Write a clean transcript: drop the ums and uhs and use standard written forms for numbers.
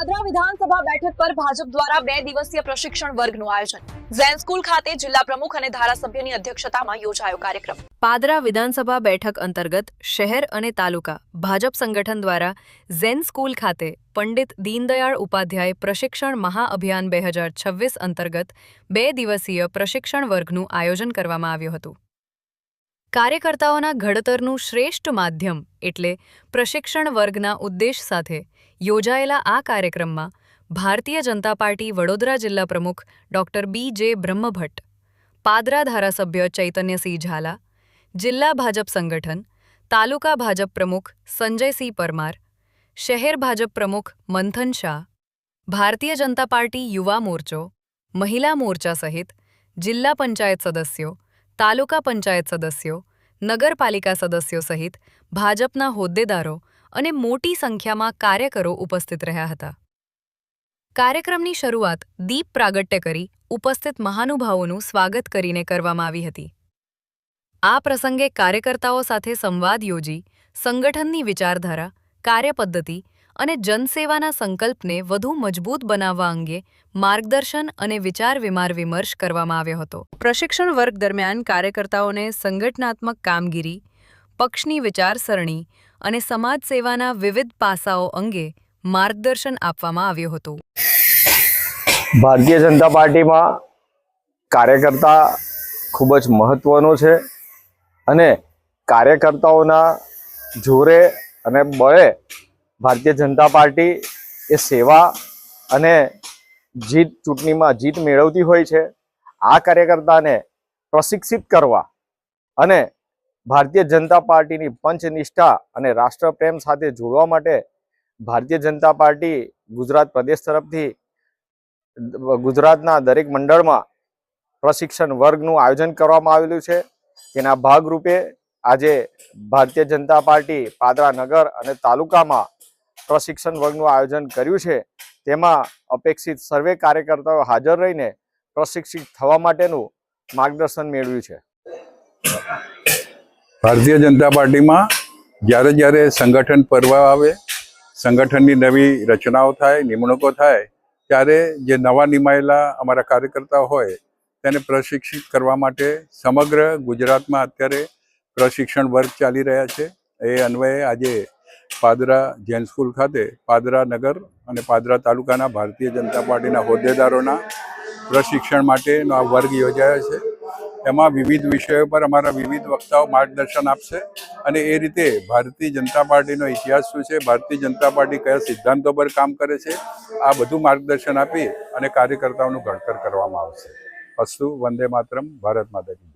પાદરા વિધાનસભા બેઠક પર ભાજપ દ્વારા 2 દિવસીય પ્રશિક્ષણ વર્ગનું આયોજન ઝેન સ્કૂલ ખાતે જિલ્લા પ્રમુખ અને ધારાસભ્યની અધ્યક્ષતામાં યોજાયો કાર્યક્રમ। પાદરા વિધાનસભા બેઠક અંતર્ગત શહેર અને તાલુકા ભાજપ સંગઠન દ્વારા ઝેન સ્કૂલ ખાતે પંડિત દીનદયાળ ઉપાધ્યાય પ્રશિક્ષણ મહાઅભિયાન 2026 અંતર્ગત 2 દિવસીય પ્રશિક્ષણ વર્ગનું આયોજન કરવામાં આવ્યું હતું। કાર્યકર્તાઓના ઘડતરનું શ્રેષ્ઠ માધ્યમ એટલે પ્રશિક્ષણ વર્ગના ઉદ્દેશ સાથે યોજાયેલા આ કાર્યક્રમમાં ભારતીય જનતા પાર્ટી વડોદરા જિલ્લા પ્રમુખ ડોક્ટર બી.જે. બ્રહ્મભટ્ટ, પાદરા ધારાસભ્ય ચૈતન્યસિંહ ઝાલા, જિલ્લા ભાજપ સંગઠન, તાલુકા ભાજપ પ્રમુખ સંજયસિંહ પરમાર, શહેર ભાજપ પ્રમુખ મંથન શાહ, ભારતીય જનતા પાર્ટી યુવા મોરચો, મહિલા મોરચા સહિત જિલ્લા પંચાયત સદસ્યો, તાલુકા પંચાયત સદસ્યો, નગરપાલિકા સદસ્યો સહિત ભાજપના હોદ્દેદારો અને મોટી સંખ્યામાં કાર્યકરો ઉપસ્થિત રહ્યા હતા। કાર્યક્રમની શરૂઆત દીપ પ્રાગટ્ય કરી ઉપસ્થિત મહાનુભાવોનું સ્વાગત કરીને કરવામાં આવી હતી। આ પ્રસંગે કાર્યકર્તાઓ સાથે સંવાદ યોજી સંગઠનની વિચારધારા, કાર્યપદ્ધતિ અને જનસેવાના સંકલ્પને વધુ મજબૂત બનાવવા અંગે માર્ગદર્શન અને વિચાર વિમર્શ કરવામાં આવ્યો હતો। પ્રશિક્ષણ વર્ગ દરમિયાન કાર્યકર્તાઓને સંગઠનાત્મક કામગીરી, પક્ષની વિચારસરણી અને સમાજ સેવાના વિવિધ પાસાઓ અંગે માર્ગદર્શન આપવામાં આવ્યું હતું। ભારતીય જનતા પાર્ટીમાં કાર્યકર્તા ખૂબ જ મહત્વનો છે અને કાર્યકર્તાઓના જોરે અને બળે ભારતીય જનતા પાર્ટી એ સેવા અને ચૂંટણીમાં જીત મેળવતી હોય છે। આ કાર્યકર્તાને પ્રશિક્ષિત કરવા અને ભારતીય જનતા પાર્ટીની પંચનિષ્ઠા અને રાષ્ટ્રપ્રેમ સાથે જોડવા માટે ભારતીય જનતા પાર્ટી ગુજરાત પ્રદેશ તરફથી ગુજરાતના દરેક મંડળમાં પ્રશિક્ષણ વર્ગનું આયોજન કરવામાં આવેલું છે। તેના ભાગરૂપે આજે ભારતીય જનતા પાર્ટી પાદરા નગર અને તાલુકામાં પ્રશિક્ષણ વર્ગનું આયોજન કર્યું છે। તેમાં અપેક્ષિત સર્વે કાર્યકર્તાઓ હાજર રહીને પ્રશિક્ષિત થવા માટેનું માર્ગદર્શન મેળવ્યું છે। ભારતીય જનતા પાર્ટીમાં જ્યારે જ્યારે સંગઠન પર્વ આવે, સંગઠનની નવી રચનાઓ થાય, નિમણૂકો થાય, ત્યારે જે નવા નિમાયેલા અમારા કાર્યકર્તાઓ હોય તેને પ્રશિક્ષિત કરવા માટે સમગ્ર ગુજરાતમાં અત્યારે પ્રશિક્ષણ વર્ગ ચાલી રહ્યા છે। એ અન્વયે આજે પાદરા જૈન સ્કૂલ ખાતે પાદરા નગર અને પાદરા તાલુકાના ભારતીય જનતા પાર્ટીના હોદ્દેદારોના પ્રશિક્ષણ માટેનો આ વર્ગ યોજાયો છે। એમાં વિવિધ વિષયો પર અમારા વિવિધ વક્તાઓ માર્ગદર્શન આપશે અને એ રીતે ભારતીય જનતા પાર્ટીનો ઇતિહાસ શું છે, ભારતીય જનતા પાર્ટી કયા સિદ્ધાંતો પર કામ કરે છે, આ બધું માર્ગદર્શન આપી અને કાર્યકર્તાઓનું ઘડતર કરવામાં આવશે। અસ્તુ, વંદે માતરમ, ભારત માતા કી જય।